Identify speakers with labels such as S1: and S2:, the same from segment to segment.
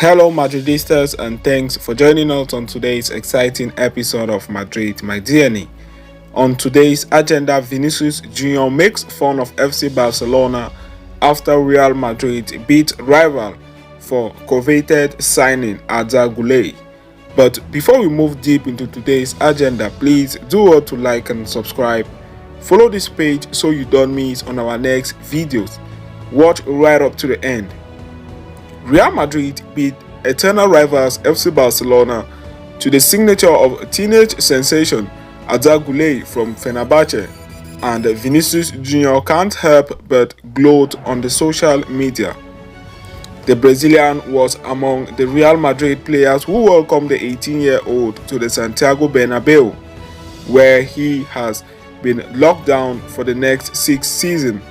S1: Hello, Madridistas, and thanks for joining us on today's exciting episode of Madrid, my DNA. On today's agenda, Vinicius Jr. makes fun of FC Barcelona after Real Madrid beat rival for coveted signing Arda Güler. But before we move deep into today's agenda, please do well to like and subscribe. Follow this page so you don't miss on our next videos. Watch right up to the end. Real Madrid beat eternal rivals FC Barcelona to the signature of teenage sensation Arda Güler from Fenerbahce, and Vinicius Jr. can't help but gloat on the social media. The Brazilian was among the Real Madrid players who welcomed the 18-year-old to the Santiago Bernabeu, where he has been locked down for the next 6 seasons.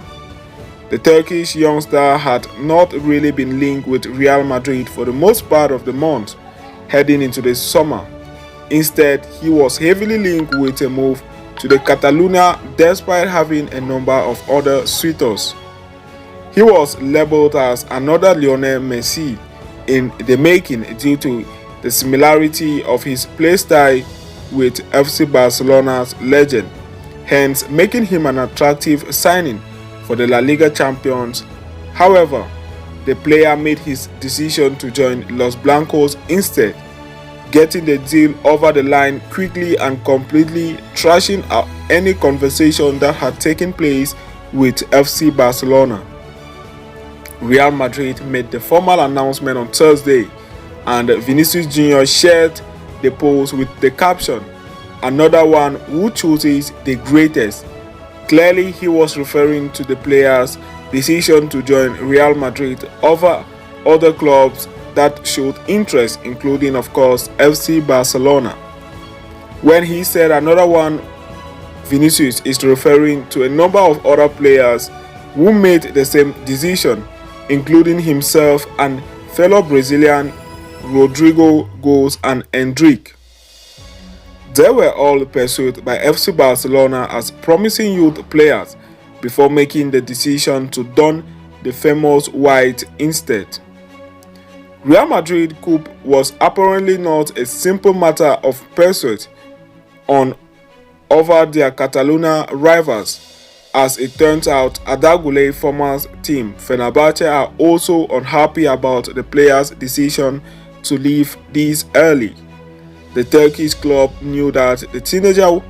S1: The Turkish youngster had not really been linked with Real Madrid for the most part of the month heading into the summer. Instead, he was heavily linked with a move to the Catalonia despite having a number of other suitors. He was labeled as another Lionel Messi in the making due to the similarity of his playstyle with FC Barcelona's legend, hence making him an attractive signing for the La Liga champions. However, the player made his decision to join Los Blancos instead, getting the deal over the line quickly and completely trashing out any conversation that had taken place with FC Barcelona. Real Madrid made the formal announcement on Thursday, and Vinicius Jr. shared the post with the caption, "Another one who chooses the greatest." Clearly, he was referring to the player's decision to join Real Madrid over other clubs that showed interest, including, of course, FC Barcelona. When he said another one, Vinicius is referring to a number of other players who made the same decision, including himself and fellow Brazilian Rodrigo Goes and Endrick. They were all pursued by FC Barcelona as promising youth players before making the decision to don the famous white instead. Real Madrid coup was apparently not a simple matter of pursuit over their Catalonia rivals. As it turns out, Arda Güler's former team Fenerbahce are also unhappy about the player's decision to leave this early. The Turkish club knew that the teenager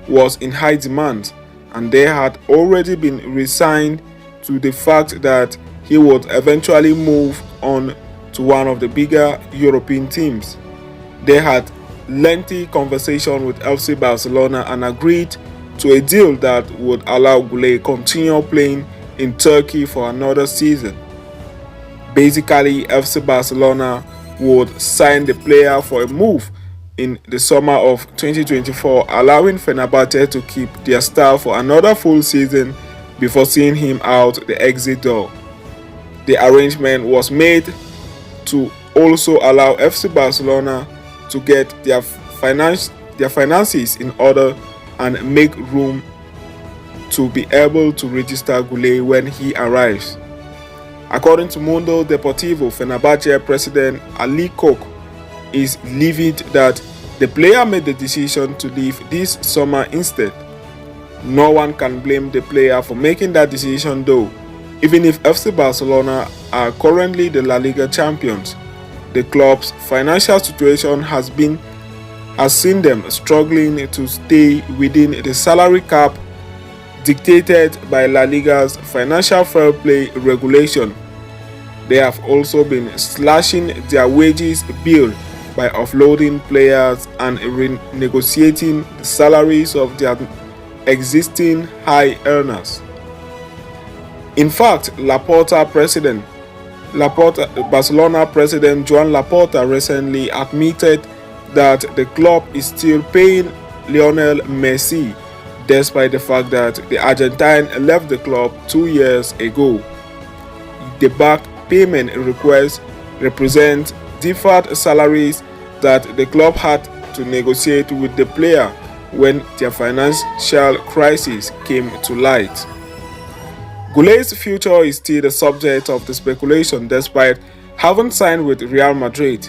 S1: was in high demand, and they had already been resigned to the fact that he would eventually move on to one of the bigger European teams. They had lengthy conversation with FC Barcelona and agreed to a deal that would allow Güler continue playing in Turkey for another season. Basically, FC Barcelona would sign the player for a move in the summer of 2024, allowing Fenerbahce to keep their star for another full season before seeing him out the exit door. The arrangement was made to also allow FC Barcelona to get their finances in order and make room to be able to register Güler when he arrives. According to Mundo Deportivo, Fenerbahce president Ali Koç is livid that the player made the decision to leave this summer instead. No one can blame the player for making that decision though, even if FC Barcelona are currently the La Liga champions. The club's financial situation has seen them struggling to stay within the salary cap dictated by La Liga's financial fair play regulation. They have also been slashing their wages bill by offloading players and renegotiating the salaries of their existing high earners. In fact, Barcelona president Joan Laporta recently admitted that the club is still paying Lionel Messi, despite the fact that the Argentine left the club 2 years ago. The back payment request represents deferred salaries that the club had to negotiate with the player when their financial crisis came to light. Güler's future is still the subject of the speculation despite Having signed with Real Madrid,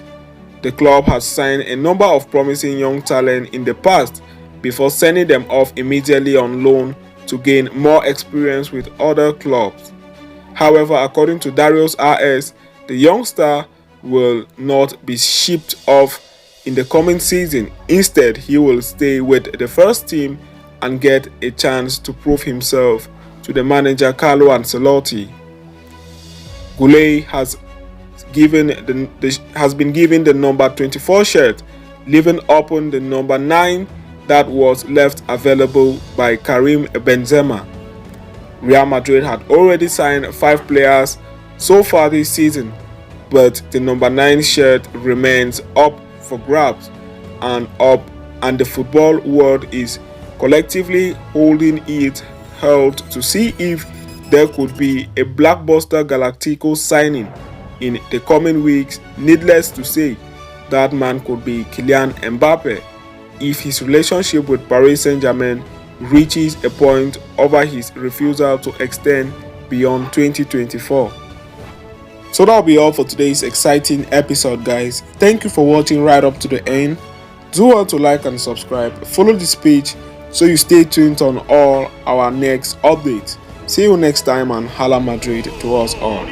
S1: the club has signed a number of promising young talent in the past before sending them off immediately on loan to gain more experience with other clubs. However, according to Darius RS, the young star will not be shipped off in the coming season. Instead, he will stay with the first team and get a chance to prove himself to the manager Carlo Ancelotti. Goulet has been given the number 24 shirt, leaving open the number 9 that was left available by Karim Benzema. Real Madrid had already signed 5 players so far this season, but the number 9 shirt remains up for grabs and the football world is collectively holding it held to see if there could be a blockbuster Galactico signing in the coming weeks. Needless to say, that man could be Kylian Mbappe if his relationship with Paris Saint-Germain reaches a point over his refusal to extend beyond 2024. So that'll be all for today's exciting episode, guys. Thank you for watching right up to the end. Do well to like and subscribe. Follow this page so you stay tuned on all our next updates. See you next time, and Hala Madrid to us all.